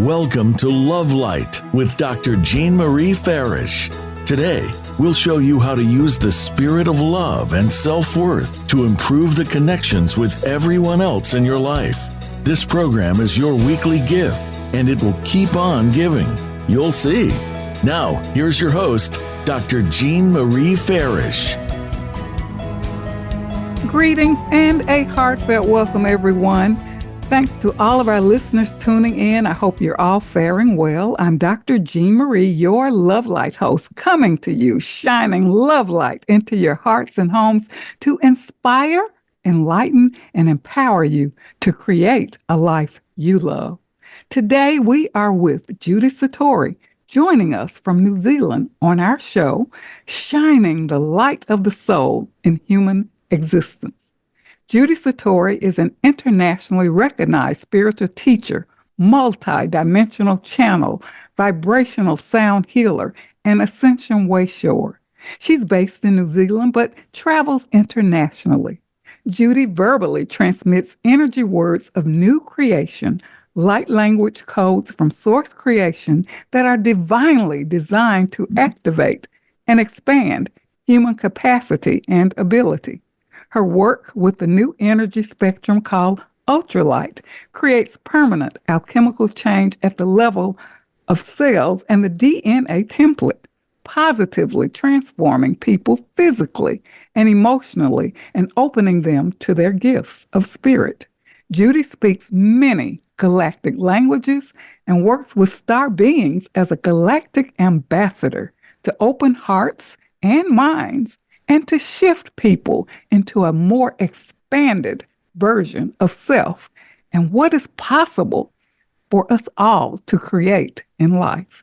Welcome to Love Light with Dr. Jean Marie Farish. Today, we'll show you how to use the spirit of love and self-worth to improve the connections with everyone else in your life. This program is your weekly gift, and it will keep on giving. You'll see. Now, here's your host, Dr. Jean Marie Farish. Greetings and a heartfelt welcome, everyone. Thanks to all of our listeners tuning in. I hope you're all faring well. I'm Dr. Jean Marie, your Love Light host, coming to you, shining love light into your hearts and homes to inspire, enlighten, and empower you to create a life you love. Today, we are with Judy Satori, joining us from New Zealand on our show, Shining the Light of the Soul in Human Existence. Judy Satori is an internationally recognized spiritual teacher, multi-dimensional channel, vibrational sound healer, and Ascension Wayshower. She's based in New Zealand but travels internationally. Judy verbally transmits energy words of new creation, light language codes from source creation that are divinely designed to activate and expand human capacity and ability. Her work with the new energy spectrum called ultralight creates permanent alchemical change at the level of cells and the DNA template, positively transforming people physically and emotionally and opening them to their gifts of spirit. Judy speaks many galactic languages and works with star beings as a galactic ambassador to open hearts and minds and to shift people into a more expanded version of self and what is possible for us all to create in life.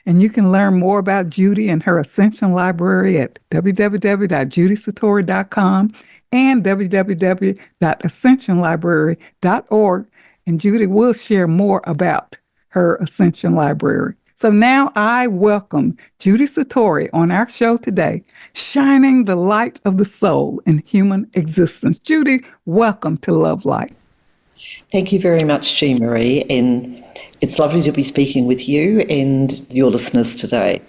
And you can learn more about Judy and her Ascension Library at www.judysatori.com and www.ascensionlibrary.org. And Judy will share more about her Ascension Library. So now I welcome Judy Satori on our show today, Shining the Light of the Soul in Human Existence. Judy, welcome to Love Light. Thank you very much, Jean Marie, and it's lovely to be speaking with you and your listeners today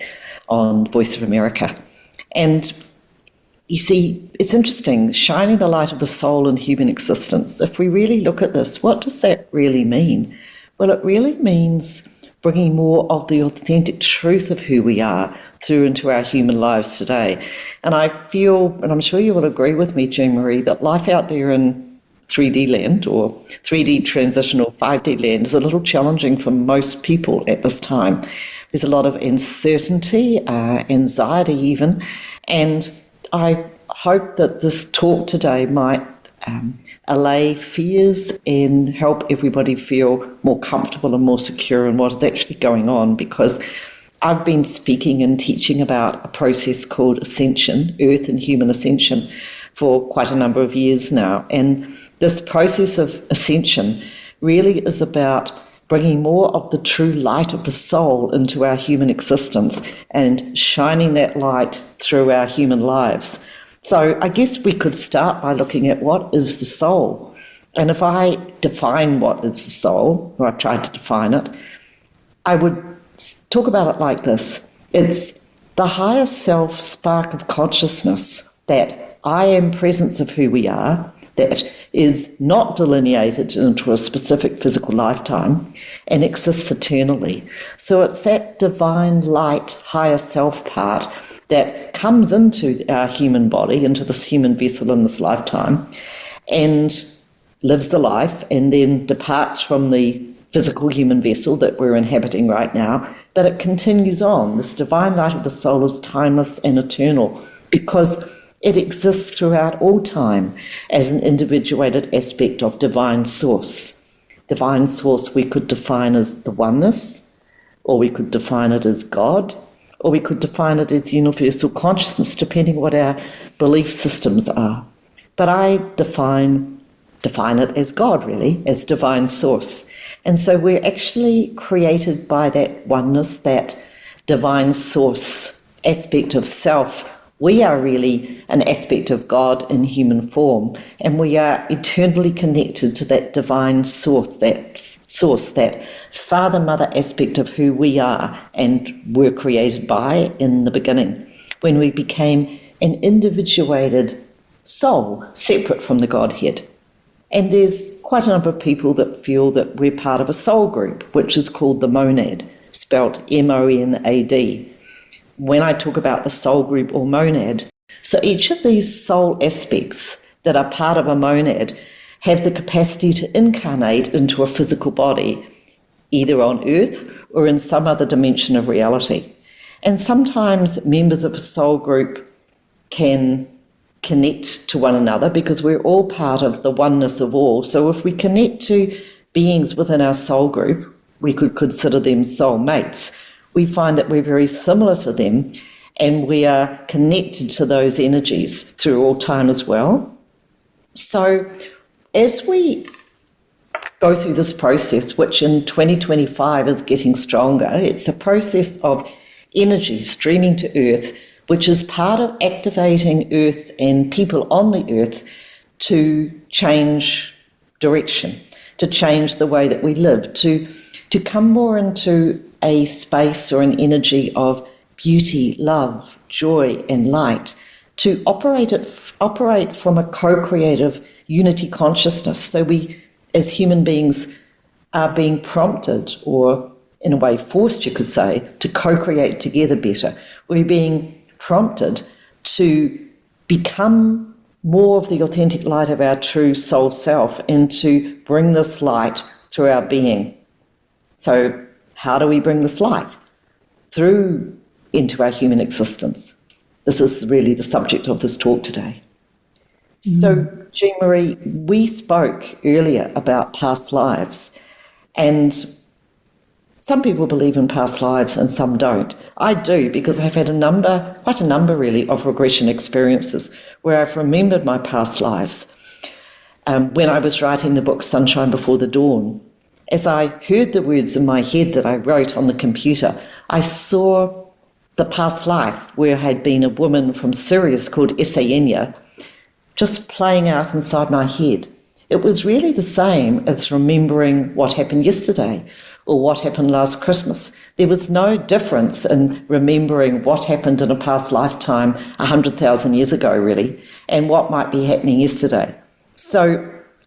on Voice of America. And you see, it's interesting, shining the light of the soul in human existence. If we really look at this, what does that really mean? Well, it really means bringing more of the authentic truth of who we are through into our human lives today. And I feel, and I'm sure you will agree with me, Jean Marie, that life out there in 3D land or 3D transitional 5D land is a little challenging for most people at this time. There's a lot of uncertainty, anxiety even, and I hope that this talk today might allay fears and help everybody feel more comfortable and more secure in what is actually going on, because I've been speaking and teaching about a process called Ascension, Earth and Human Ascension, for quite a number of years now. And this process of ascension really is about bringing more of the true light of the soul into our human existence and shining that light through our human lives. So I guess we could start by looking at what is the soul. And if I define what is the soul, or I've tried to define it, I would talk about it like this. It's the higher self spark of consciousness, that I am presence of who we are, that is not delineated into a specific physical lifetime and exists eternally. So it's that divine light, higher self part that comes into our human body, into this human vessel in this lifetime, and lives the life and then departs from the physical human vessel that we're inhabiting right now. But it continues on. This divine light of the soul is timeless and eternal because it exists throughout all time as an individuated aspect of divine source. Divine source we could define as the oneness, or we could define it as God, or we could define it as universal consciousness, depending what our belief systems are. But I define it as God, really, as divine source. And so we're actually created by that oneness, that divine source aspect of self. We are really an aspect of God in human form, and we are eternally connected to that divine source, that source, that father-mother aspect of who we are and were created by in the beginning, when we became an individuated soul separate from the Godhead. And there's quite a number of people that feel that we're part of a soul group, which is called the monad, spelled M-O-N-A-D. When I talk about the soul group or monad, so each of these soul aspects that are part of a monad have the capacity to incarnate into a physical body, either on Earth or in some other dimension of reality. And sometimes members of a soul group can connect to one another because we're all part of the oneness of all. So if we connect to beings within our soul group, we could consider them soul mates. We find that we're very similar to them and we are connected to those energies through all time as well. So as we go through this process, which in 2025 is getting stronger, it's a process of energy streaming to Earth, which is part of activating Earth and people on the Earth to change direction, to change the way that we live, to come more into a space or an energy of beauty, love, joy and light, to operate from a co-creative unity consciousness. So we, as human beings, are being prompted, or in a way forced, you could say, to co-create together better. We're being prompted to become more of the authentic light of our true soul self and to bring this light through our being. So how do we bring this light? Through into our human existence. This is really the subject of this talk today. So, Jean Marie, we spoke earlier about past lives, and some people believe in past lives and some don't. I do, because I've had quite a number really, of regression experiences where I've remembered my past lives. When I was writing the book Sunshine Before the Dawn, as I heard the words in my head that I wrote on the computer, I saw the past life where I had been a woman from Sirius called Ascension just playing out inside my head. It was really the same as remembering what happened yesterday or what happened last Christmas. There was no difference in remembering what happened in a past lifetime 100,000 years ago, really, and what might be happening yesterday. So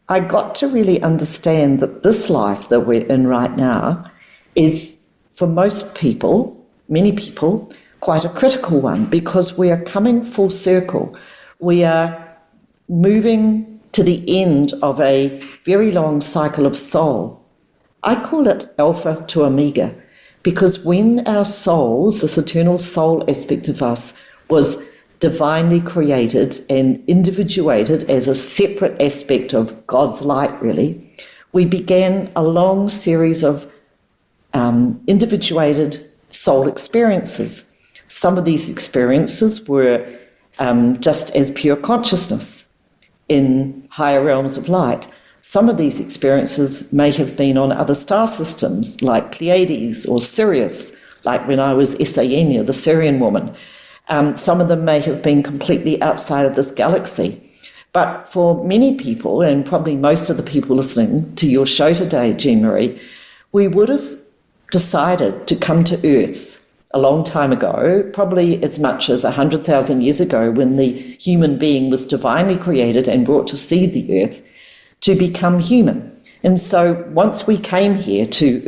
I got to really understand that this life that we're in right now is, for most people, many people, quite a critical one, because we are coming full circle. We are moving to the end of a very long cycle of soul. I call it Alpha to Omega, because when our souls, this eternal soul aspect of us, was divinely created and individuated as a separate aspect of God's light, really, we began a long series of individuated soul experiences. Some of these experiences were just as pure consciousness in higher realms of light. Some of these experiences may have been on other star systems like Pleiades or Sirius, like when I was Isayenia, the Syrian woman. Some of them may have been completely outside of this galaxy. But for many people, and probably most of the people listening to your show today, Jean Marie, we would have decided to come to Earth a long time ago, probably as much as 100,000 years ago, when the human being was divinely created and brought to seed the earth, to become human. And so once we came here to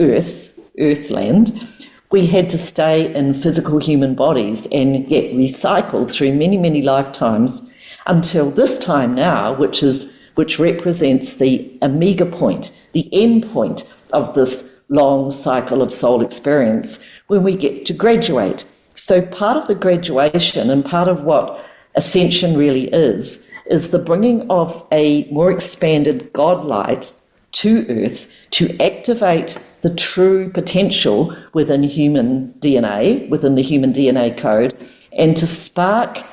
Earthland, we had to stay in physical human bodies and get recycled through many, many lifetimes until this time now, which represents the omega point, the end point of this long cycle of soul experience, when we get to graduate. So part of the graduation and part of what Ascension really is the bringing of a more expanded God light to Earth to activate the true potential within human DNA, within the human DNA code, and to spark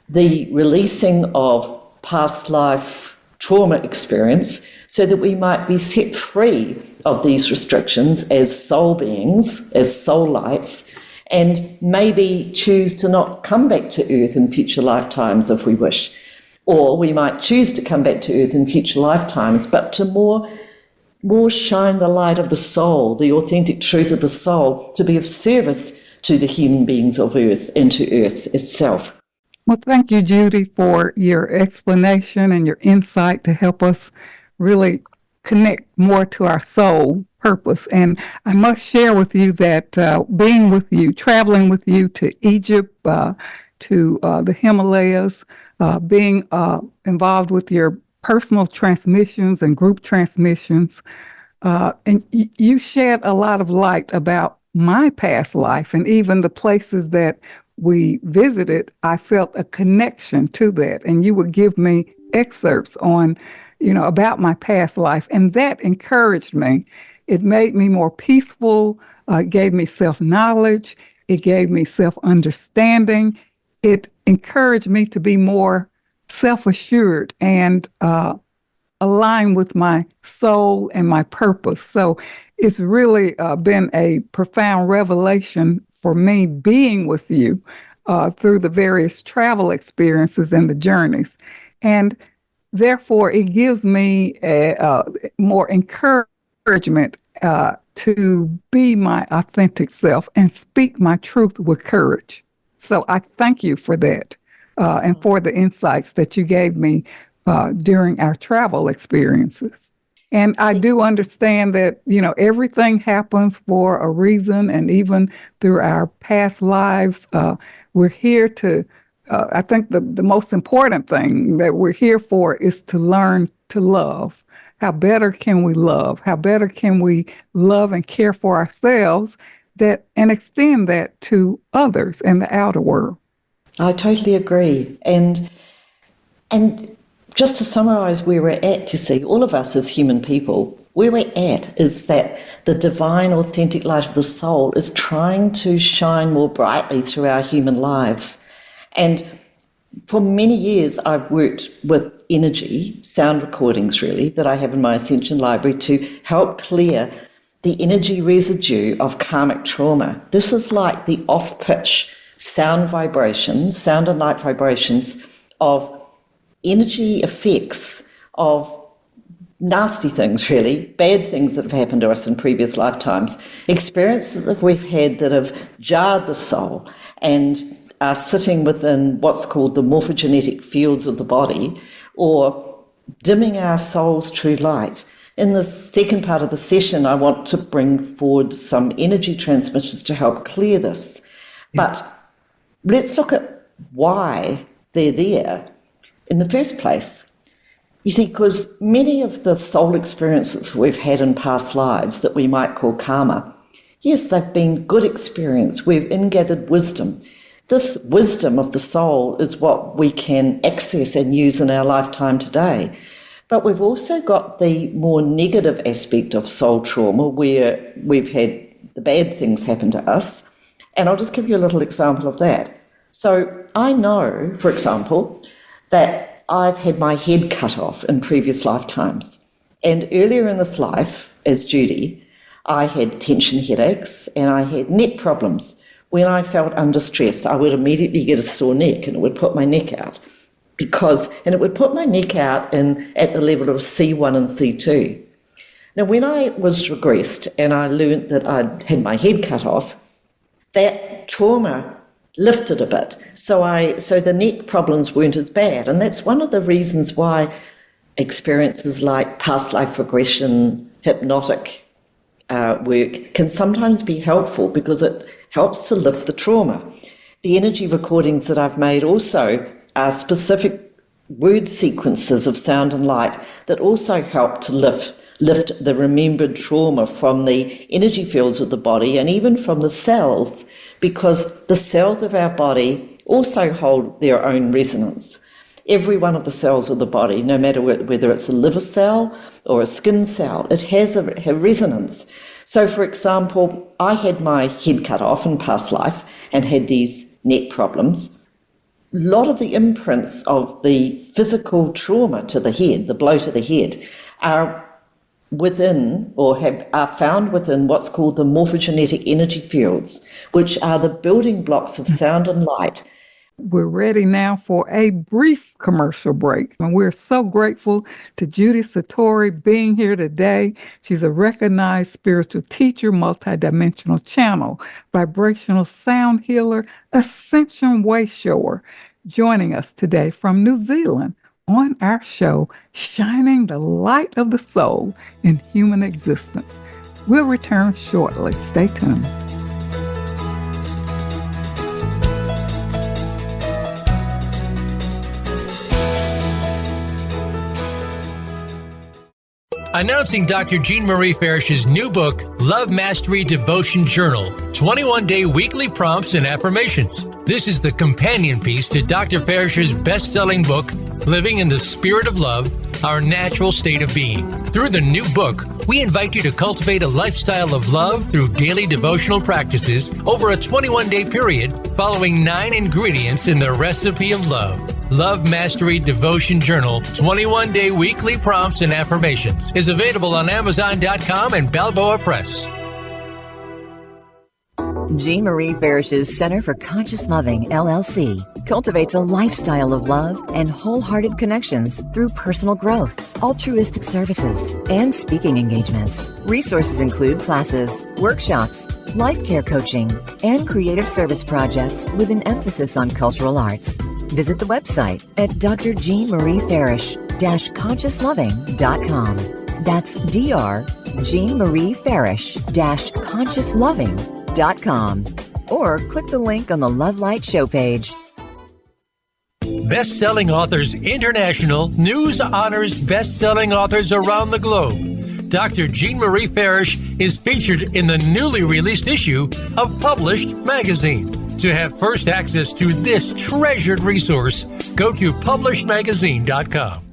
the releasing of past life trauma experience so that we might be set free of these restrictions as soul beings, as soul lights, and maybe choose to not come back to Earth in future lifetimes if we wish. Or we might choose to come back to Earth in future lifetimes, but to more more shine the light of the soul, the authentic truth of the soul, to be of service to the human beings of Earth and to Earth itself. Well, thank you, Judy, for your explanation and your insight to help us really connect more to our soul purpose. And I must share with you that being with you, traveling with you to Egypt, to the Himalayas, being involved with your personal transmissions and group transmissions, and you shed a lot of light about my past life, and even the places that we visited, I felt a connection to that. And you would give me excerpts on, about my past life. And that encouraged me. It made me more peaceful. It gave me self-knowledge. It gave me self-understanding. It encouraged me to be more self-assured and align with my soul and my purpose. So it's really been a profound revelation for me being with you through the various travel experiences and the journeys. And therefore, it gives me more encouragement to be my authentic self and speak my truth with courage. So I thank you for that and for the insights that you gave me during our travel experiences. And I do understand that, everything happens for a reason. And even through our past lives, we're here to, I think the most important thing that we're here for is to learn to love. How better can we love? How better can we love and care for ourselves and extend that to others and the outer world? I totally agree. And just to summarize where we're at, you see, all of us as human people, where we're at is that the divine, authentic light of the soul is trying to shine more brightly through our human lives. And for many years, I've worked with energy, sound recordings really, that I have in my Ascension Library to help clear the energy residue of karmic trauma. This is like the off-pitch sound vibrations, sound and light vibrations of energy effects of nasty things, really, bad things that have happened to us in previous lifetimes, experiences that we've had that have jarred the soul and are sitting within what's called the morphogenetic fields of the body, or dimming our soul's true light. In the second part of the session, I want to bring forward some energy transmissions to help clear this. But let's look at why they're there in the first place. You see, because many of the soul experiences we've had in past lives that we might call karma, yes, they've been good experience. We've ingathered wisdom. This wisdom of the soul is what we can access and use in our lifetime today. But we've also got the more negative aspect of soul trauma where we've had the bad things happen to us. And I'll just give you a little example of that. So I know, for example, that I've had my head cut off in previous lifetimes. And earlier in this life, as Judy, I had tension headaches and I had neck problems. When I felt under stress, I would immediately get a sore neck and it would put my neck out. And it would put my neck out at the level of C1 and C2. Now, when I was regressed and I learned that I'd had my head cut off, that trauma lifted a bit. So the neck problems weren't as bad. And that's one of the reasons why experiences like past life regression, hypnotic work can sometimes be helpful because it helps to lift the trauma. The energy recordings that I've made also are specific word sequences of sound and light that also help to lift the remembered trauma from the energy fields of the body and even from the cells, because the cells of our body also hold their own resonance. Every one of the cells of the body, no matter whether it's a liver cell or a skin cell, it has a resonance. So, for example, I had my head cut off in past life and had these neck problems. A lot of the imprints of the physical trauma to the head, the blow to the head, are within or are found within what's called the morphogenetic energy fields, which are the building blocks of sound and light We're ready now for a brief commercial break. And we're so grateful to Judy Satori being here today. She's a recognized spiritual teacher, multidimensional channel, vibrational sound healer, Ascension way shower, joining us today from New Zealand on our show, Shining the Light of the Soul in Human Existence. We'll return shortly. Stay tuned. Announcing Dr. Jean Marie Farish's new book, Love Mastery Devotion Journal, 21-day weekly prompts and affirmations. This is the companion piece to Dr. Farish's best-selling book, Living in the Spirit of Love, Our Natural State of Being. Through the new book, we invite you to cultivate a lifestyle of love through daily devotional practices over a 21-day period, following 9 ingredients in the recipe of love. Love Mastery Devotion Journal, 21-day weekly prompts and affirmations is available on Amazon.com and Balboa Press. Jean Marie Farish's Center for Conscious Loving, LLC, cultivates a lifestyle of love and wholehearted connections through personal growth, altruistic services, and speaking engagements. Resources include classes, workshops, life care coaching, and creative service projects with an emphasis on cultural arts. Visit the website at drjeanmariefarish-consciousloving.com. That's drjeanmariefarish-consciousloving.com, or click the link on the Love Light show page. Best-selling authors international, news honors best-selling authors around the globe. Dr. Jean Marie Farish is featured in the newly released issue of Published Magazine. To have first access to this treasured resource, go to publishedmagazine.com.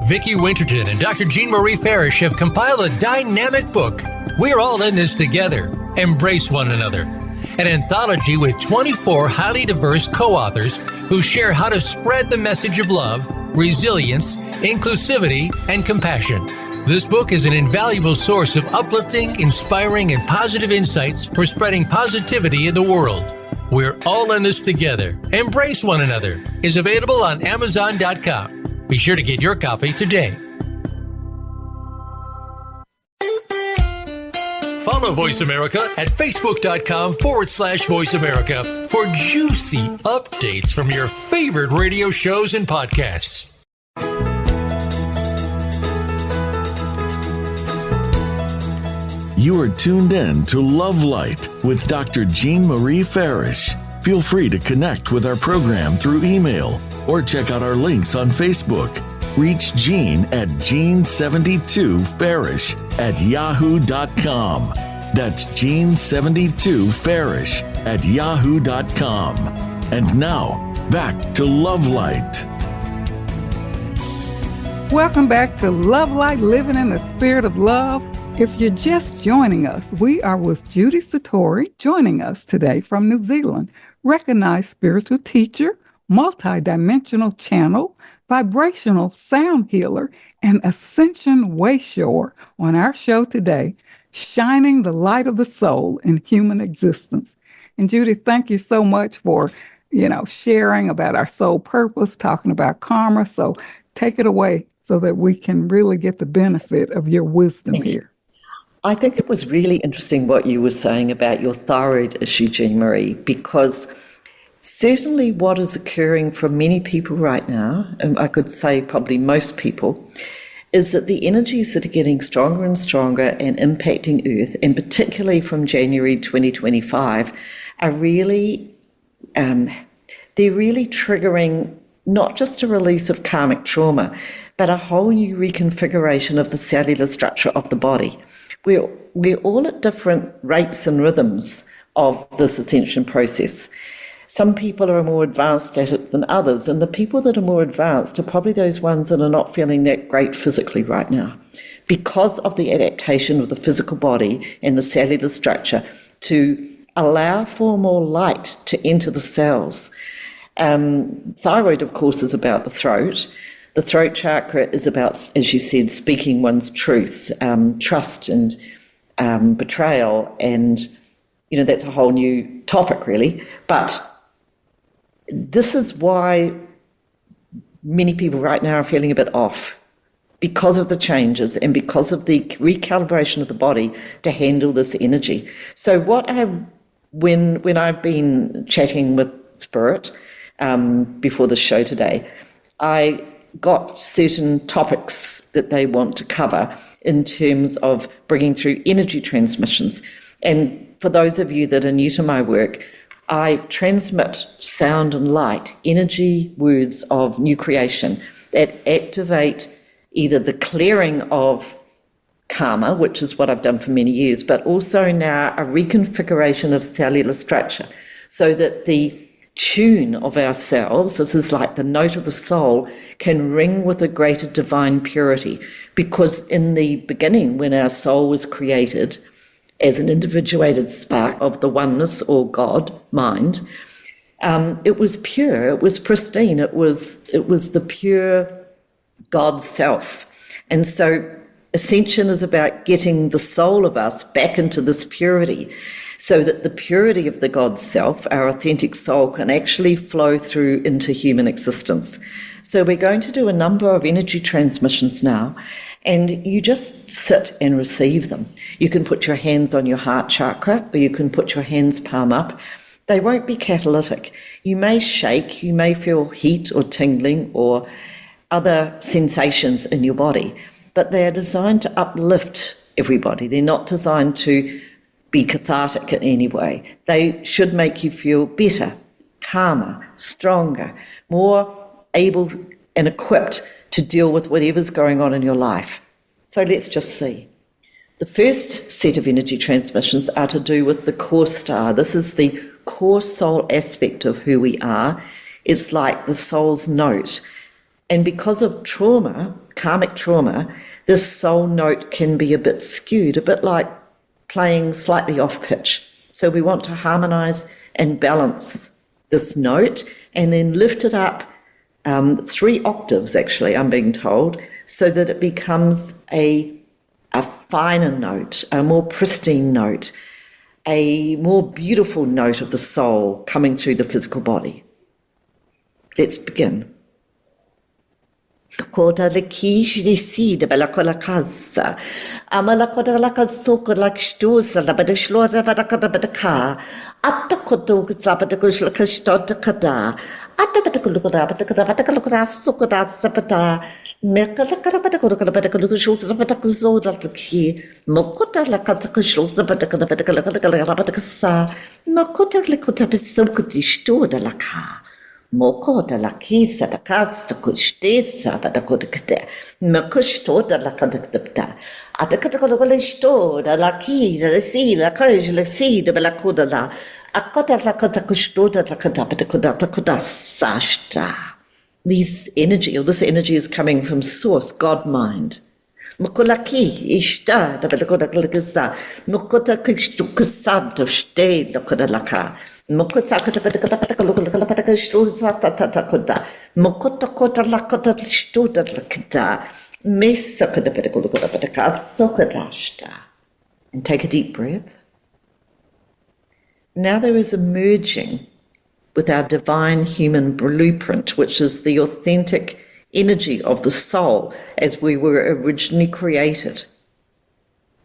Vicki Winterton and Dr. Jean Marie Farish have compiled a dynamic book, We're All in This Together, Embrace One Another, an anthology with 24 highly diverse co-authors who share how to spread the message of love, resilience, inclusivity, and compassion. This book is an invaluable source of uplifting, inspiring, and positive insights for spreading positivity in the world. We're All in This Together, Embrace One Another is available on Amazon.com. Be sure to get your copy today. Follow Voice America at Facebook.com/Voice America for juicy updates from your favorite radio shows and podcasts. You are tuned in to Love Light with Dr. Jean Marie Farish. Feel free to connect with our program through email or check out our links on Facebook. Reach Jean at Jean72Farish@yahoo.com. That's Jean72Farish@yahoo.com. And now, back to Love Light. Welcome back to Love Light, Living in the Spirit of Love. If you're just joining us, we are with Judy Satori, joining us today from New Zealand, recognized spiritual teacher, multidimensional channel, vibrational sound healer, and Ascension way shower on our show today, Shining the Light of the Soul in Human Existence. And Judy, thank you so much for, sharing about our soul purpose, talking about karma. So take it away so that we can really get the benefit of your wisdom here. I think it was really interesting what you were saying about your thyroid issue, Jean Marie, because certainly what is occurring for many people right now, and I could say probably most people, is that the energies that are getting stronger and stronger and impacting Earth, and particularly from January 2025, are really, they're really triggering not just a release of karmic trauma, but a whole new reconfiguration of the cellular structure of the body. We're all at different rates and rhythms of this ascension process. Some people are more advanced at it than others, and the people that are more advanced are probably those ones that are not feeling that great physically right now because of the adaptation of the physical body and the cellular structure to allow for more light to enter the cells. Thyroid, of course, is about the throat. The throat chakra is about, as you said, speaking one's truth, trust and betrayal, and that's a whole new topic really. But this is why many people right now are feeling a bit off, because of the changes and because of the recalibration of the body to handle this energy. So when I've been chatting with Spirit before the show today, I got certain topics that they want to cover in terms of bringing through energy transmissions. And for those of you that are new to my work, I transmit sound and light, energy, words of new creation that activate either the clearing of karma, which is what I've done for many years, but also now a reconfiguration of cellular structure so that the tune of ourselves, this is like the note of the soul, can ring with a greater divine purity. Because in the beginning, when our soul was created as an individuated spark of the oneness or God mind, it was pure, it was pristine, it was the pure God's self. And so Ascension is about getting the soul of us back into this purity, so that the purity of the God self, our authentic soul, can actually flow through into human existence. So we're going to do a number of energy transmissions now, and you just sit and receive them. You can put your hands on your heart chakra, or you can put your hands palm up. They won't be catalytic. You may shake, you may feel heat or tingling or other sensations in your body, but they are designed to uplift everybody. They're not designed to be cathartic in any way. They should make you feel better, calmer, stronger, more able and equipped to deal with whatever's going on in your life. So let's just see. The first set of energy transmissions are to do with the core star. This is the core soul aspect of who we are. It's like the soul's note. And because of trauma, karmic trauma, this soul note can be a bit skewed, a bit like playing slightly off pitch. So we want to harmonize and balance this note and then lift it up 3 octaves, actually, I'm being told, so that it becomes a finer note, a more pristine note, a more beautiful note of the soul coming through the physical body. Let's begin. Koda le kish di sida bella kola casa. Amala koda la kazoko la kshtusa la bada shlota bada kada bada ka. Atta kodo zabada kushla kashtota kada. Atta bada kulukoda bada kada bada kulukoda sukoda zabada. Meka la kada bada kulukoda bada kulukoda bada kuzoda la ki. Mokota la kada kushlota bada kada bada kada bada kasa. Mokota le koda bisokoti shtoda la ka. Moko da la kisa da casa kustesa da kodikte me kusto da la kadikta adakata kola sto da la kisa da si la kaj la si da la koda la akota la kata kusto da la kata da koda sashta. This energy is coming from source, God mind. Mokolaki ishta da la koda kisa mokota kusto kusanto ste da koda la ka. Mokota kota kota kota kota kota kota kota shtuza ta kota mokota kota la kota shtuza la kota mesa kota kota kota kota kota kota sokadashta. And take a deep breath. Now there is a merging with our divine human blueprint, which is the authentic energy of the soul as we were originally created.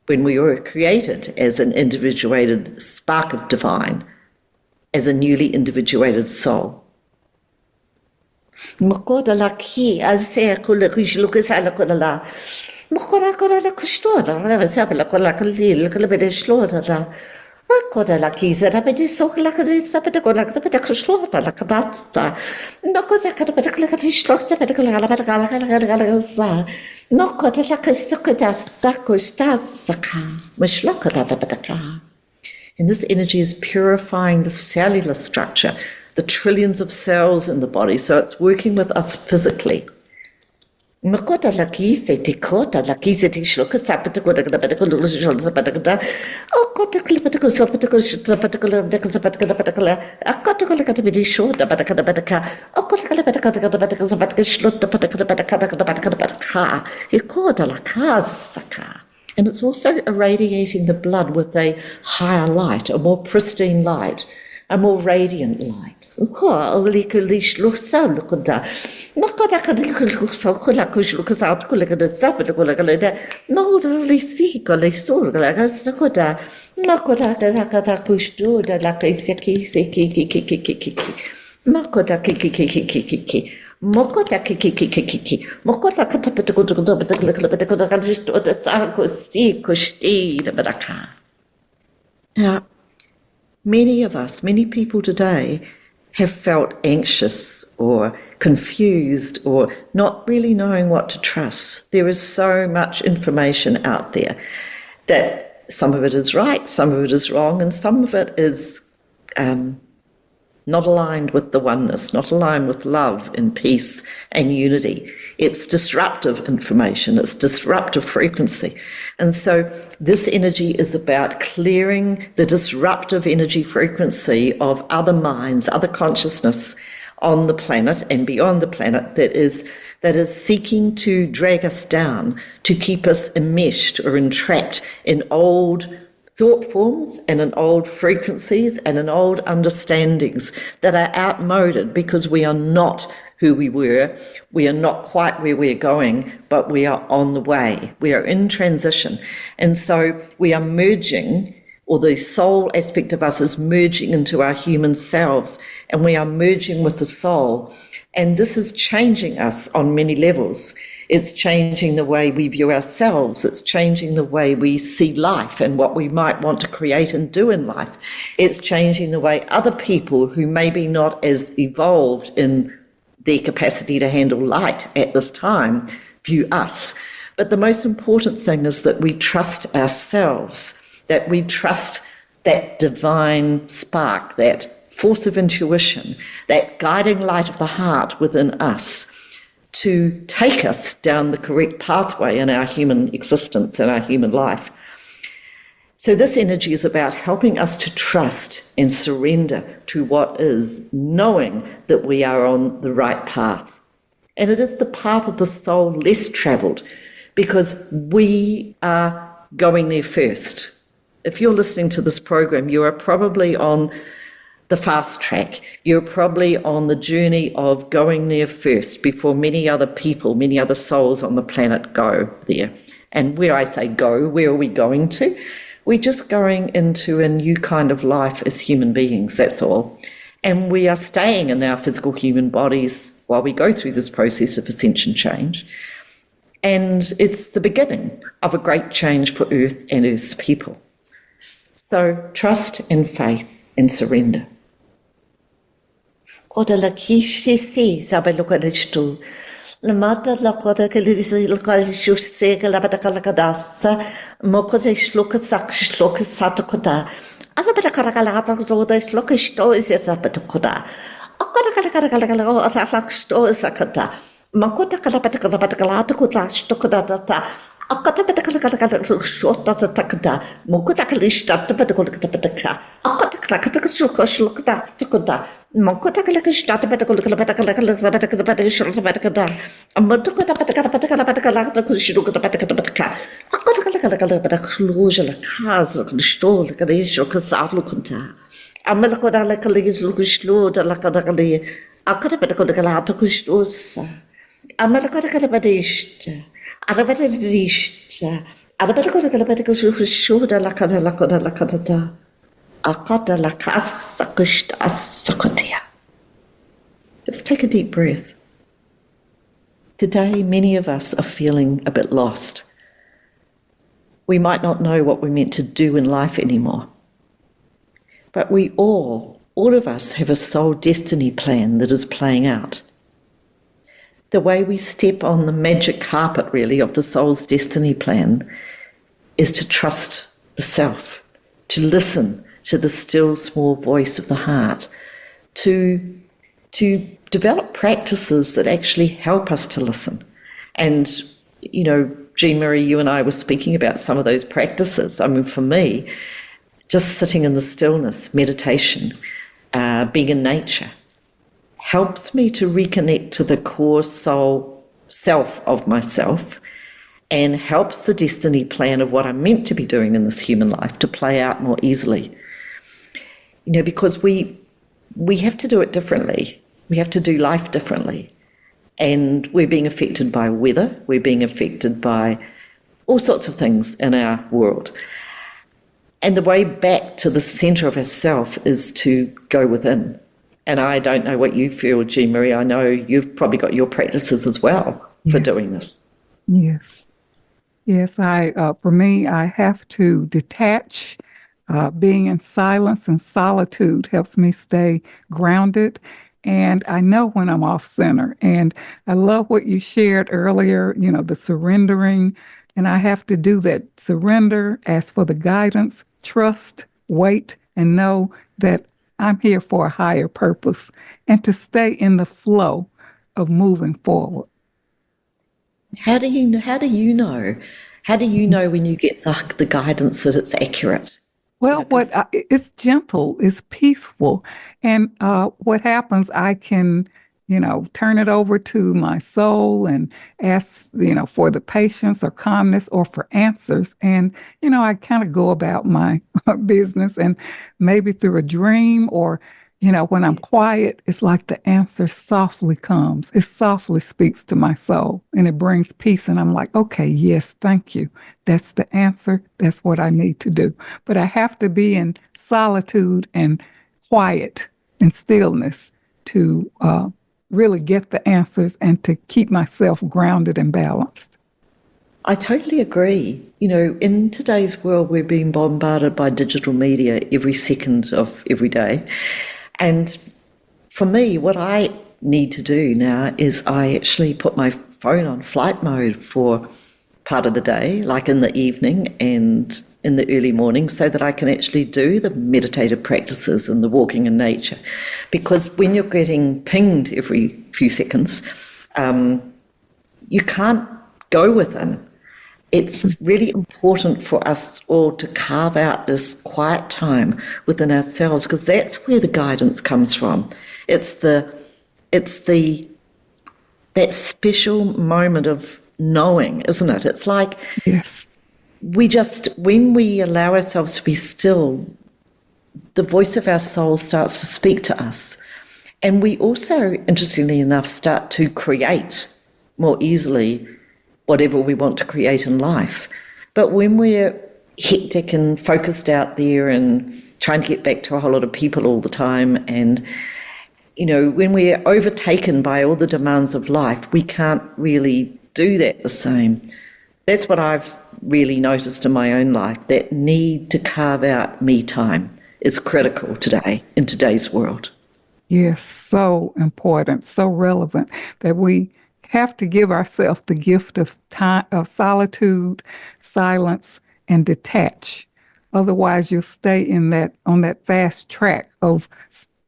When we were created as an individuated spark of divine, as a newly individuated soul. Mokoda la ki azea kula kushluka la kola la. Mokoda kola la kushtoda la sabla kola kalil kola bede shloda la. Mokoda la ki zera bede sok la kadi sabeda kola bede kushloda la kadata. Nokoda kada bede kola kadi shloda bede kola la bede gala za. Nokoda la kushtoda sakosta saka. Mishloka da bede ka. And this energy is purifying the cellular structure, the trillions of cells in the body, so it's working with us physically. Makota la kise te kota la kise te shloka sapata kota kada pata kota sapata kota o kota klipata kota sapata kota sapata kota sapata kota pata kota akota kota kata bidi shota pata kota pata ka o kota kota pata kota kota pata kota sapata kota shlota pata kota pata kota pata kota pata ka e kota la kasaka. And it's also irradiating the blood with a higher light, a more pristine light, a more radiant light. Now, many people today have felt anxious or confused or not really knowing what to trust. There is so much information out there that some of it is right, some of it is wrong, and some of it is not aligned with the oneness, not aligned with love and peace and unity. It's disruptive information, it's disruptive frequency. And so this energy is about clearing the disruptive energy frequency of other minds, other consciousness on the planet and beyond the planet that is seeking to drag us down, to keep us enmeshed or entrapped in old thought forms and in old frequencies and in old understandings that are outmoded because we are not who we were. We are not quite where we're going, but we are on the way. We are in transition. And so we are merging, or the soul aspect of us is merging into our human selves, and we are merging with the soul. And this is changing us on many levels. It's changing the way we view ourselves. It's changing the way we see life and what we might want to create and do in life. It's changing the way other people who may be not as evolved in their capacity to handle light at this time view us. But the most important thing is that we trust ourselves, that we trust that divine spark, that force of intuition, that guiding light of the heart within us to take us down the correct pathway in our human existence and our human life. So this energy is about helping us to trust and surrender to what is, knowing that we are on the right path. And it is the path of the soul less travelled because we are going there first. If you're listening to this program, you are probably on the fast track. You're probably on the journey of going there first before many other people, many other souls on the planet go there. And where I say go, where are we going to? We're just going into a new kind of life as human beings, that's all. And we are staying in our physical human bodies while we go through this process of ascension change. And it's the beginning of a great change for Earth and Earth's people. So trust and faith and surrender. Koda la kishi si sabe lokalistu. La mata la koda kalisi lokalishu sega la bata kalakadasa. Mokoda shloka sak shloka satakoda. Ala bata kalakalata koda shloka sto is yapatakoda. Akoda kalakalakala atak sto is akata. Makota kalapata kalata koda stokoda data. Akata bata kalakala shota takada. Mokoda kalishta bata kolakata. Akata kalakata shloka satakoda. Mokota kalakishta bata kolakala bata kalakala bata shota bata kada. Amotokoda bata kalapata kushruka bata bata. Akota kalakala bata kluja la casa kushto la kadisho kasatlu kunta. Amelakoda la kalis lukushlo da la kadakali. Akota bata kolakala kushtosa. Amelakoda kalabadishta. Arabata dishta. Arabata kolakala kushto da la kada la kada la kada. Just take a deep breath. Today, many of us are feeling a bit lost. We might not know what we're meant to do in life anymore. But we all of us have a soul destiny plan that is playing out. The way we step on the magic carpet, really, of the soul's destiny plan is to trust the self, to listen to the still small voice of the heart, to develop practices that actually help us to listen. And, Jean Marie, you and I were speaking about some of those practices. I mean, for me, just sitting in the stillness, meditation, being in nature, helps me to reconnect to the core soul self of myself and helps the destiny plan of what I'm meant to be doing in this human life to play out more easily. because we have to do it differently. We have to do life differently. And we're being affected by weather. We're being affected by all sorts of things in our world. And the way back to the centre of ourself is to go within. And I don't know what you feel, Jean Marie. I know you've probably got your practices as well for doing this. Yes. Yes, for me, I have to detach. Being in silence and solitude helps me stay grounded. And I know when I'm off center. And I love what you shared earlier, the surrendering. And I have to do that. Surrender, ask for the guidance, trust, wait, and know that I'm here for a higher purpose, and to stay in the flow of moving forward. How do you know? How do you know when you get the guidance that it's accurate? Well, it's gentle, it's peaceful. And what happens, I can, turn it over to my soul and ask, for the patience or calmness or for answers. And, I kind of go about my business, and maybe through a dream or, when I'm quiet, it's like the answer softly comes. It softly speaks to my soul, and it brings peace. And I'm like, okay, yes, thank you. That's the answer. That's what I need to do. But I have to be in solitude and quiet and stillness to really get the answers and to keep myself grounded and balanced. I totally agree. In today's world, we're being bombarded by digital media every second of every day. And for me, what I need to do now is I actually put my phone on flight mode for part of the day, like in the evening and in the early morning, so that I can actually do the meditative practices and the walking in nature. Because when you're getting pinged every few seconds, you can't go within. It's really important for us all to carve out this quiet time within ourselves, because that's where the guidance comes from. It's that special moment of knowing, isn't it? It's like, yes, when we allow ourselves to be still, the voice of our soul starts to speak to us. And we also, interestingly enough, start to create more easily whatever we want to create in life. But when we're hectic and focused out there and trying to get back to a whole lot of people all the time, and when we're overtaken by all the demands of life, we can't really do that the same. That's what I've really noticed in my own life. That need to carve out me time is critical today, in today's world. Yes, so important, so relevant, that we have to give ourselves the gift of time, of solitude, silence, and detach. Otherwise, you'll stay on that fast track of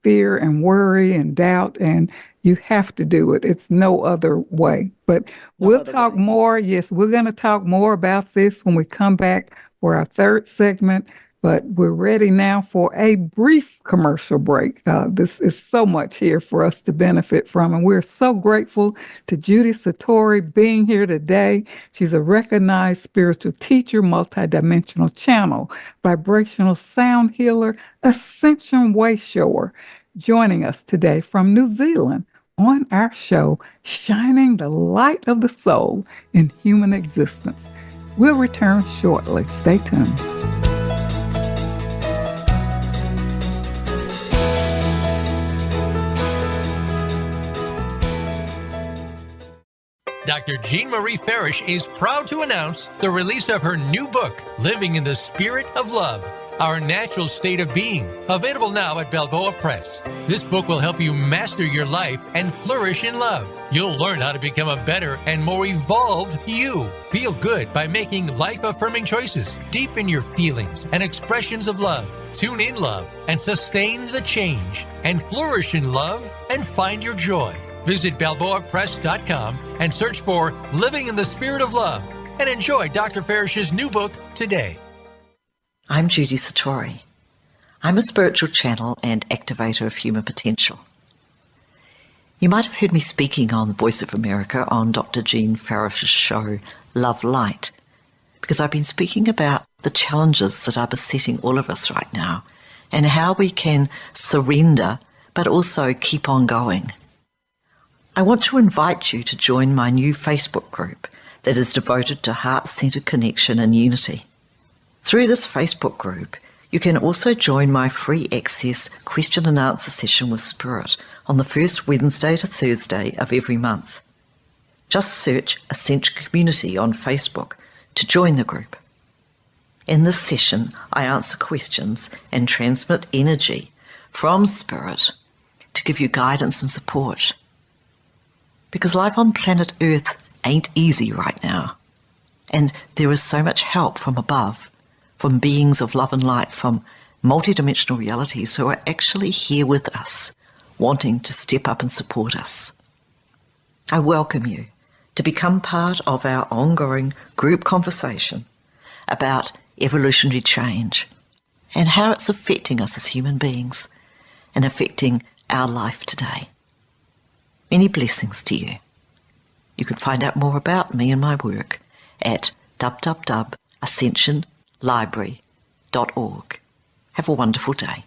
fear and worry and doubt, and you have to do it. It's no other way. But we'll talk more. Yes, we're going to talk more about this when we come back for our third segment. But we're ready now for a brief commercial break. This is so much here for us to benefit from. And we're so grateful to Judy Satori being here today. She's a recognized spiritual teacher, multidimensional channel, vibrational sound healer, Ascension way shower, joining us today from New Zealand on our show, Shining the Light of the Soul in Human Existence. We'll return shortly. Stay tuned. Dr. Jean Marie Farish is proud to announce the release of her new book, Living in the Spirit of Love, Our Natural State of Being, available now at Balboa Press. This book will help you master your life and flourish in love. You'll learn how to become a better and more evolved you. Feel good by making life-affirming choices. Deepen your feelings and expressions of love. Tune in love and sustain the change. And flourish in love and find your joy. Visit BalboaPress.com and search for Living in the Spirit of Love and enjoy Dr. Farish's new book today. I'm Judy Satori. I'm a spiritual channel and activator of human potential. You might have heard me speaking on the Voice of America on Dr. Jean Farish's show, Love Light, because I've been speaking about the challenges that are besetting all of us right now and how we can surrender but also keep on going. I want to invite you to join my new Facebook group that is devoted to heart-centered connection and unity. Through this Facebook group, you can also join my free access question and answer session with Spirit on the first Wednesday to Thursday of every month. Just search Ascension Community on Facebook to join the group. In this session, I answer questions and transmit energy from Spirit to give you guidance and support. Because life on planet Earth ain't easy right now. And there is so much help from above, from beings of love and light, from multidimensional realities who are actually here with us, wanting to step up and support us. I welcome you to become part of our ongoing group conversation about evolutionary change and how it's affecting us as human beings and affecting our life today. Many blessings to you. You can find out more about me and my work at www.ascensionlibrary.org. Have a wonderful day.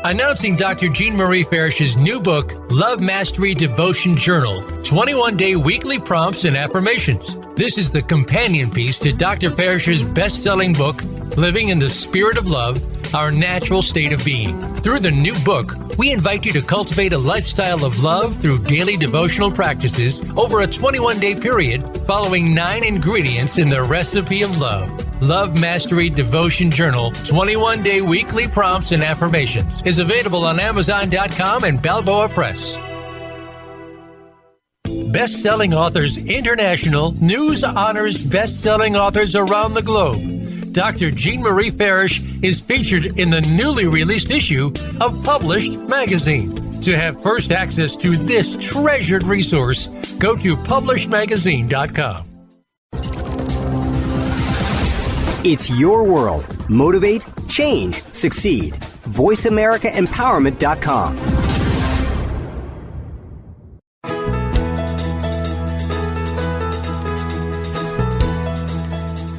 Announcing Dr. Jean Marie Farish's new book, Love Mastery Devotion Journal, 21-day weekly prompts and affirmations. This is the companion piece to Dr. Farish's best-selling book, Living in the Spirit of Love, Our Natural State of Being. Through the new book, we invite you to cultivate a lifestyle of love through daily devotional practices over a 21-day period, following 9 ingredients in the recipe of love. Love Mastery Devotion Journal, 21-day weekly prompts and affirmations is available on Amazon.com and Balboa Press. Best-selling Authors International news honors best-selling authors around the globe. Dr. Jean Marie Farish is featured in the newly released issue of Published Magazine. To have first access to this treasured resource, go to publishedmagazine.com. It's your world. Motivate, change, succeed. VoiceAmericaEmpowerment.com.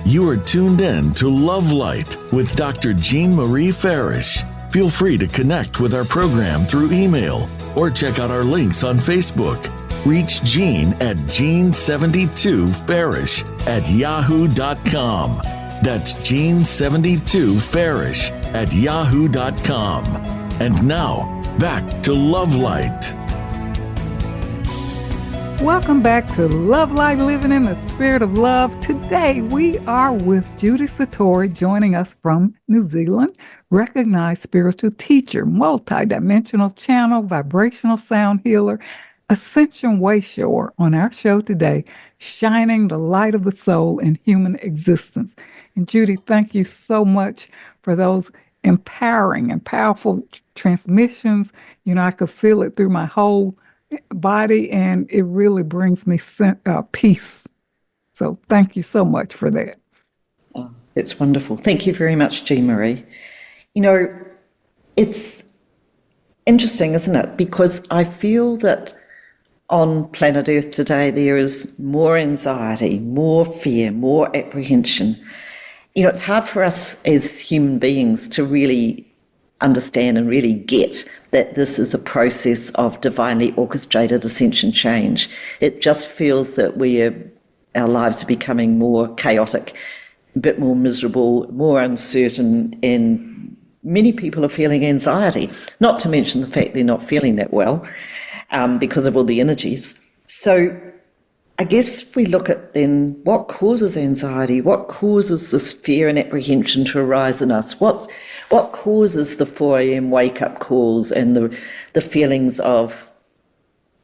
You are tuned in to Love Light with Dr. Jean Marie Farish. Feel free to connect with our program through email or check out our links on Facebook. Reach Jean at Jean72Farish@yahoo.com. That's Jean72Farish@yahoo.com. And now, back to Love Light. Welcome back to Love Light, Living in the Spirit of Love. Today we are with Judy Satori, joining us from New Zealand, recognized spiritual teacher, multidimensional channel, vibrational sound healer, Ascension Wayshower, on our show today, shining the light of the soul in human existence. And Judy, thank you so much for those empowering and powerful transmissions. You know, I could feel it through my whole body, and it really brings me peace. So thank you so much for that. Oh, it's wonderful. Thank you very much, Jean Marie. You know, it's interesting, isn't it? Because I feel that on planet Earth today, there is more anxiety, more fear, more apprehension. You know, it's hard for us as human beings to really understand and really get that this is a process of divinely orchestrated ascension change. It just feels that our lives are becoming more chaotic, a bit more miserable, more uncertain, and many people are feeling anxiety, not to mention the fact they're not feeling that well because of all the energies. So I guess we look at then what causes anxiety, what causes this fear and apprehension to arise in us, what causes the 4 a.m. wake-up calls and the feelings of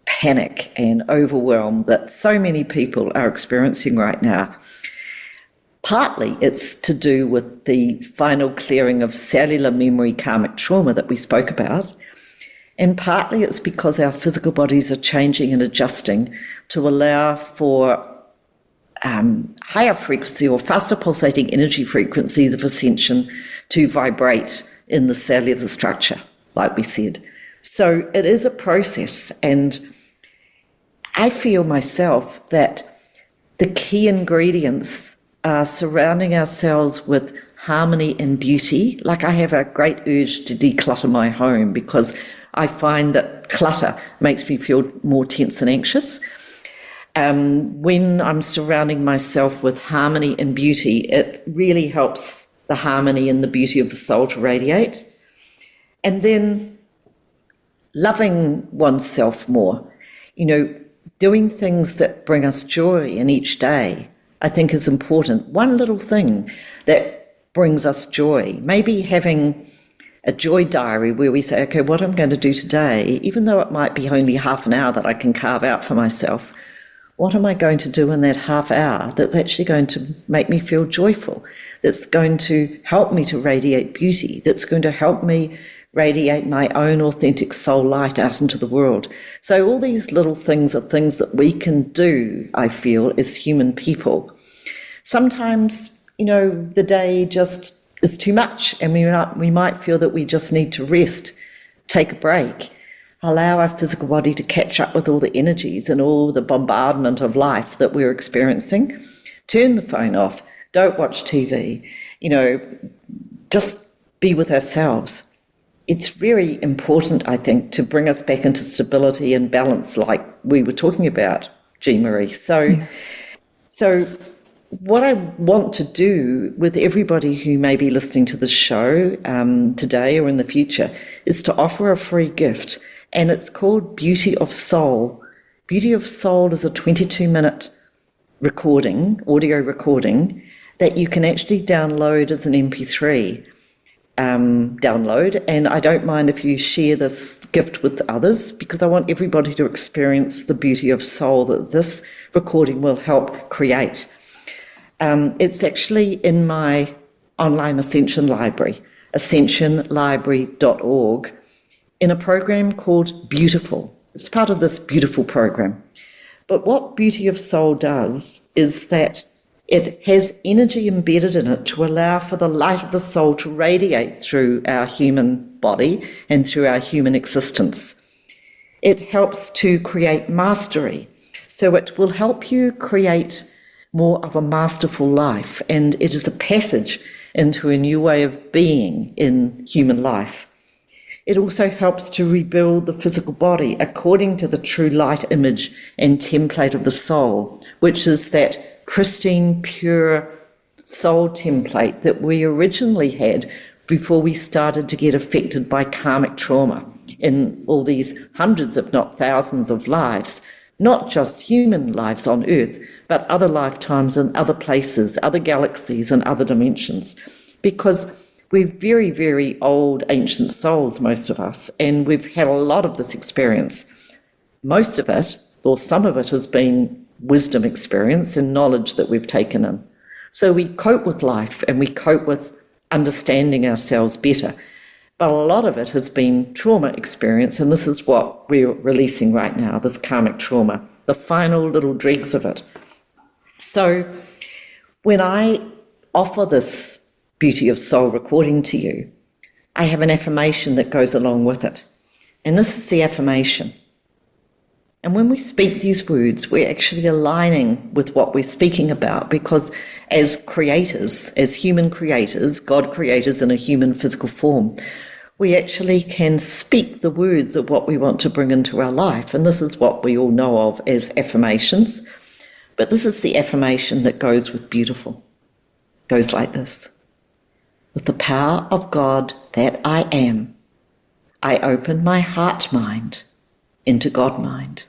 panic and overwhelm that so many people are experiencing right now. Partly it's to do with the final clearing of cellular memory karmic trauma that we spoke about, and partly it's because our physical bodies are changing and adjusting to allow for higher frequency or faster pulsating energy frequencies of ascension to vibrate in the cellular structure, like we said. So it is a process, and I feel myself that the key ingredients are surrounding ourselves with harmony and beauty. Like, I have a great urge to declutter my home because I find that clutter makes me feel more tense and anxious. When I'm surrounding myself with harmony and beauty, it really helps the harmony and the beauty of the soul to radiate. And then loving oneself more, doing things that bring us joy in each day, I think is important. One little thing that brings us joy, maybe having a joy diary where we say, okay, what I'm going to do today, even though it might be only half an hour that I can carve out for myself, what am I going to do in that half hour that's actually going to make me feel joyful, that's going to help me to radiate beauty, that's going to help me radiate my own authentic soul light out into the world. So all these little things are things that we can do, I feel, as human people. Sometimes, the day just is too much, and we might feel that we just need to rest, take a break, allow our physical body to catch up with all the energies and all the bombardment of life that we're experiencing. Turn the phone off, don't watch TV, just be with ourselves. It's very important, I think, to bring us back into stability and balance like we were talking about, Jean Marie. So what I want to do with everybody who may be listening to the show today or in the future is to offer a free gift, and it's called Beauty of Soul. Beauty of Soul is a 22-minute recording, audio recording, that you can actually download as an MP3. Download, and I don't mind if you share this gift with others, because I want everybody to experience the beauty of soul that this recording will help create. It's actually in my online Ascension Library, ascensionlibrary.org, in a program called Beautiful. It's part of this beautiful program. But what Beauty of Soul does is that it has energy embedded in it to allow for the light of the soul to radiate through our human body and through our human existence. It helps to create mastery. So it will help you create more of a masterful life, and it is a passage into a new way of being in human life. It also helps to rebuild the physical body according to the true light image and template of the soul, which is that pristine, pure soul template that we originally had before we started to get affected by karmic trauma in all these hundreds, if not thousands, of lives, not just human lives on Earth, but other lifetimes in other places, other galaxies and other dimensions. Because we're very, very old, ancient souls, most of us, and we've had a lot of this experience. Most of it, or some of it, has been wisdom experience and knowledge that we've taken in. So we cope with life and we cope with understanding ourselves better. But a lot of it has been trauma experience, and this is what we're releasing right now, this karmic trauma, the final little dregs of it. So when I offer this Beauty of Soul recording to you, I have an affirmation that goes along with it. And this is the affirmation. And when we speak these words, we're actually aligning with what we're speaking about, because as creators, as human creators, God creators in a human physical form, we actually can speak the words of what we want to bring into our life. And this is what we all know of as affirmations. But this is the affirmation that goes with beautiful. It goes like this. With the power of God that I am, I open my heart mind into God mind.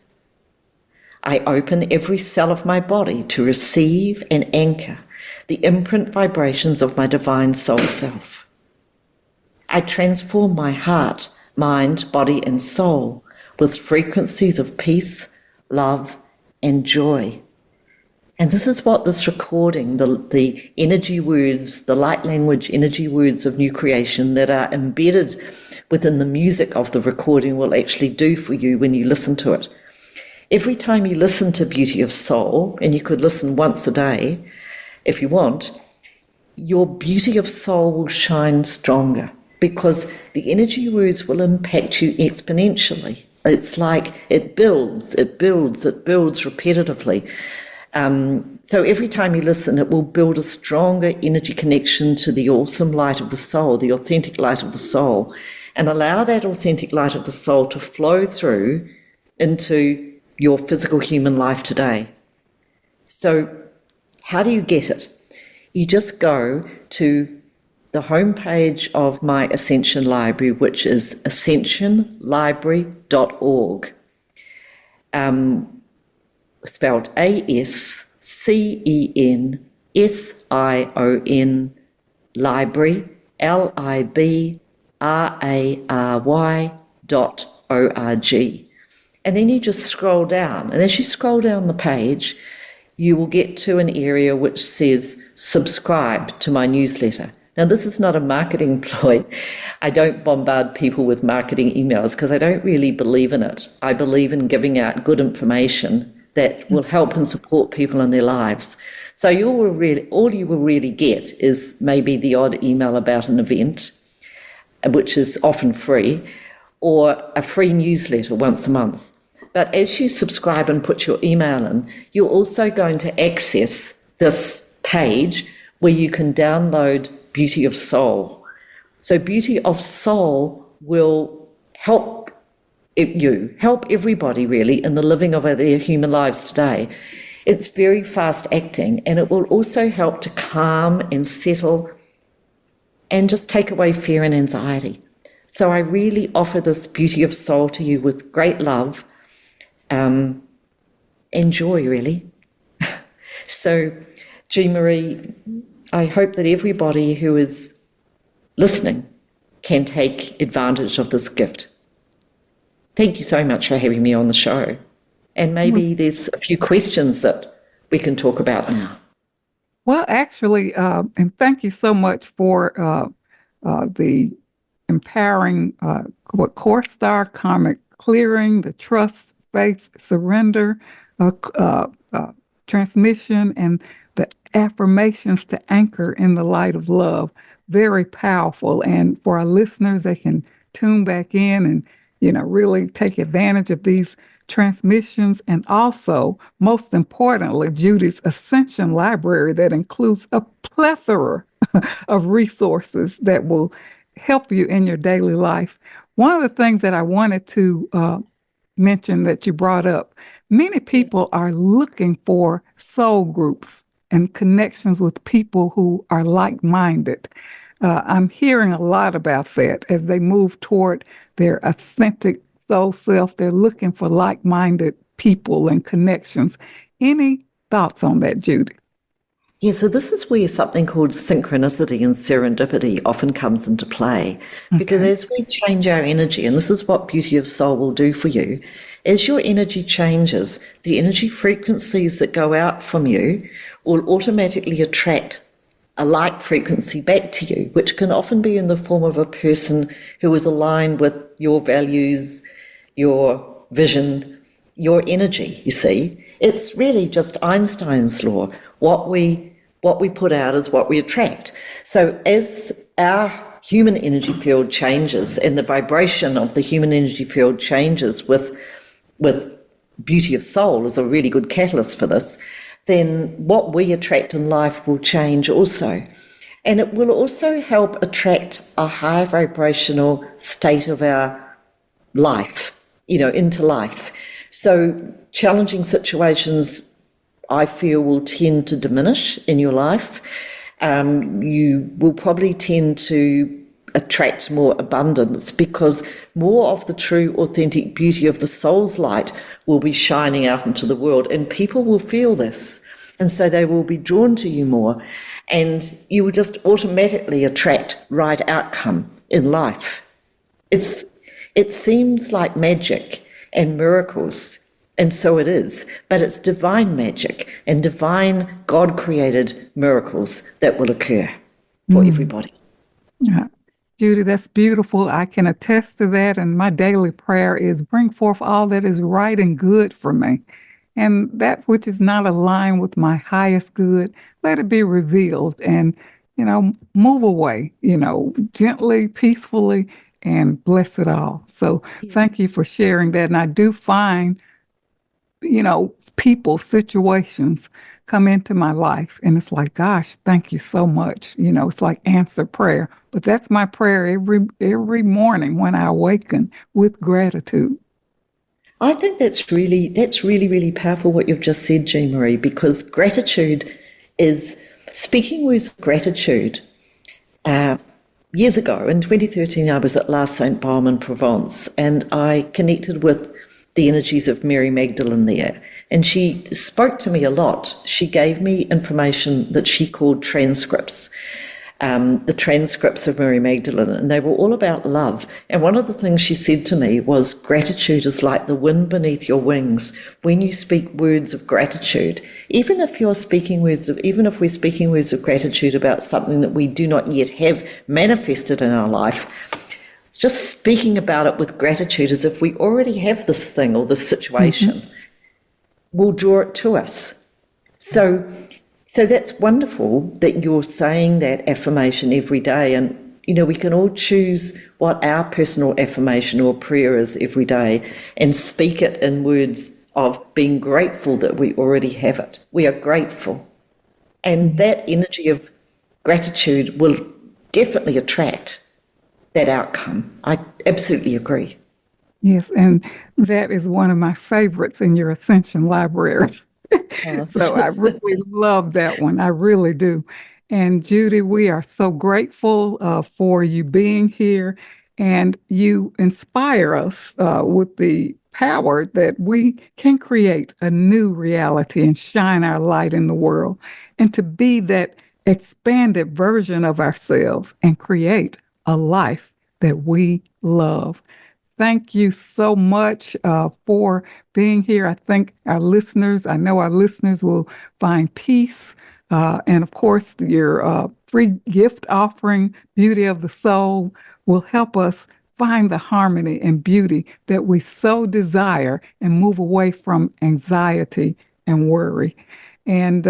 I open every cell of my body to receive and anchor the imprint vibrations of my divine soul self. I transform my heart, mind, body, and soul with frequencies of peace, love, and joy. And this is what this recording, the energy words, the light language energy words of new creation that are embedded within the music of the recording will actually do for you when you listen to it. Every time you listen to Beauty of Soul, and you could listen once a day if you want, your Beauty of Soul will shine stronger, because the energy words will impact you exponentially. It's like it builds repetitively. So every time you listen, it will build a stronger energy connection to the awesome light of the soul, the authentic light of the soul, and allow that authentic light of the soul to flow through into your physical human life today. So how do you get it? You just go to the homepage of my Ascension Library, which is ascensionlibrary.org, spelled ASCENSION library, LIBRARY.org. And then you just scroll down. And as you scroll down the page, you will get to an area which says subscribe to my newsletter. Now, this is not a marketing ploy. I don't bombard people with marketing emails because I don't really believe in it. I believe in giving out good information that will help and support people in their lives. So all you will really get is maybe the odd email about an event, which is often free, or a free newsletter once a month. But as you subscribe and put your email in, you're also going to access this page where you can download Beauty of Soul. So Beauty of Soul will help everybody really in the living of their human lives today. It's very fast acting, and it will also help to calm and settle and just take away fear and anxiety. So I really offer this Beauty of Soul to you with great love and joy, really. So, Jean Marie, I hope that everybody who is listening can take advantage of this gift. Thank you so much for having me on the show. And maybe there's a few questions that we can talk about now. Well, actually, and thank you so much for the empowering core star karmic clearing, the trust, faith, surrender, transmission, and the affirmations to anchor in the light of love. Very powerful. And for our listeners, they can tune back in and, really take advantage of these transmissions. And also, most importantly, Judy's Ascension Library that includes a plethora of resources that will help you in your daily life. One of the things that I wanted to mention that you brought up, many people are looking for soul groups and connections with people who are like-minded. I'm hearing a lot about that as they move toward their authentic soul self. They're looking for like-minded people and connections. Any thoughts on that, Judy? Yeah, so this is where something called synchronicity and serendipity often comes into play. Because as we change our energy, and this is what Beauty of Soul will do for you, as your energy changes, the energy frequencies that go out from you will automatically attract a like frequency back to you, which can often be in the form of a person who is aligned with your values, your vision, your energy, you see. It's really just Einstein's law. What we put out is what we attract. So as our human energy field changes and the vibration of the human energy field changes with Beauty of Soul is a really good catalyst for this, then what we attract in life will change also. And it will also help attract a higher vibrational state of our life, into life. So challenging situations, I feel, will tend to diminish in your life. You will probably tend to attract more abundance because more of the true authentic beauty of the soul's light will be shining out into the world, and people will feel this, and so they will be drawn to you more, and you will just automatically attract right outcome in life. It seems like magic and miracles, and so it is, but it's divine magic and divine God-created miracles that will occur for everybody. Yeah. Judy, that's beautiful. I can attest to that. And my daily prayer is bring forth all that is right and good for me. And that which is not aligned with my highest good, let it be revealed and, move away, gently, peacefully, and bless it all. So thank you for sharing that. And I do find people, situations come into my life. And it's like, gosh, thank you so much. It's like answer prayer. But that's my prayer every morning when I awaken, with gratitude. I think that's really, really powerful what you've just said, Jean Marie, because gratitude is speaking words of gratitude. Years ago, in 2013, I was at La Sainte-Baume in Provence, and I connected with the energies of Mary Magdalene there. And she spoke to me a lot. She gave me information that she called transcripts, the transcripts of Mary Magdalene, and they were all about love. And one of the things she said to me was, gratitude is like the wind beneath your wings. When you speak words of gratitude, even if we're speaking words of gratitude about something that we do not yet have manifested in our life, just speaking about it with gratitude as if we already have this thing or this situation will draw it to us. So that's wonderful that you're saying that affirmation every day. And, we can all choose what our personal affirmation or prayer is every day and speak it in words of being grateful that we already have it. We are grateful. And that energy of gratitude will definitely attract that outcome. I absolutely agree. Yes, and that is one of my favorites in your Ascension Library. So I really love that one. I really do. And Judy, we are so grateful for you being here, and you inspire us with the power that we can create a new reality and shine our light in the world, and to be that expanded version of ourselves and create a life that we love. Thank you so much for being here. I know our listeners will find peace. And of course, your free gift offering, Beauty of the Soul, will help us find the harmony and beauty that we so desire and move away from anxiety and worry. And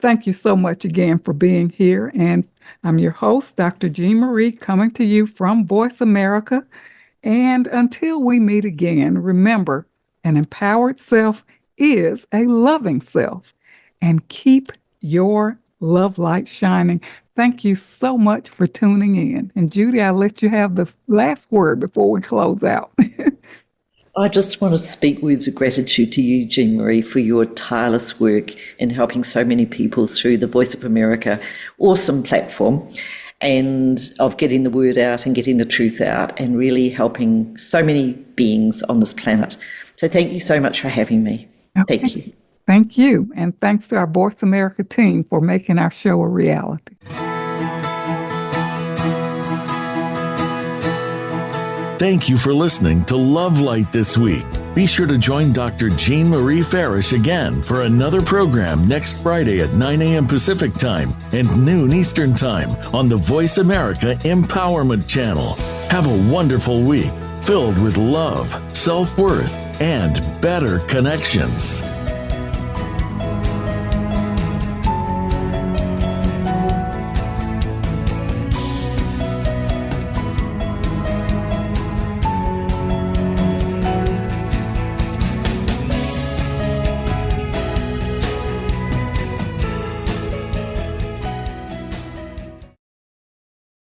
thank you so much again for being here. And I'm your host, Dr. Jean Marie, coming to you from Voice America. And until we meet again, remember, an empowered self is a loving self. And keep your love light shining. Thank you so much for tuning in. And Judy, I'll let you have the last word before we close out. I just want to speak words of gratitude to you, Jean Marie, for your tireless work in helping so many people through the Voice of America awesome platform, and of getting the word out and getting the truth out and really helping so many beings on this planet. So thank you so much for having me. Okay. Thank you. Thank you. And thanks to our Voice America team for making our show a reality. Thank you for listening to Love Light this week. Be sure to join Dr. Jean Marie Farish again for another program next Friday at 9 a.m. Pacific Time and noon Eastern Time on the Voice America Empowerment Channel. Have a wonderful week filled with love, self-worth, and better connections.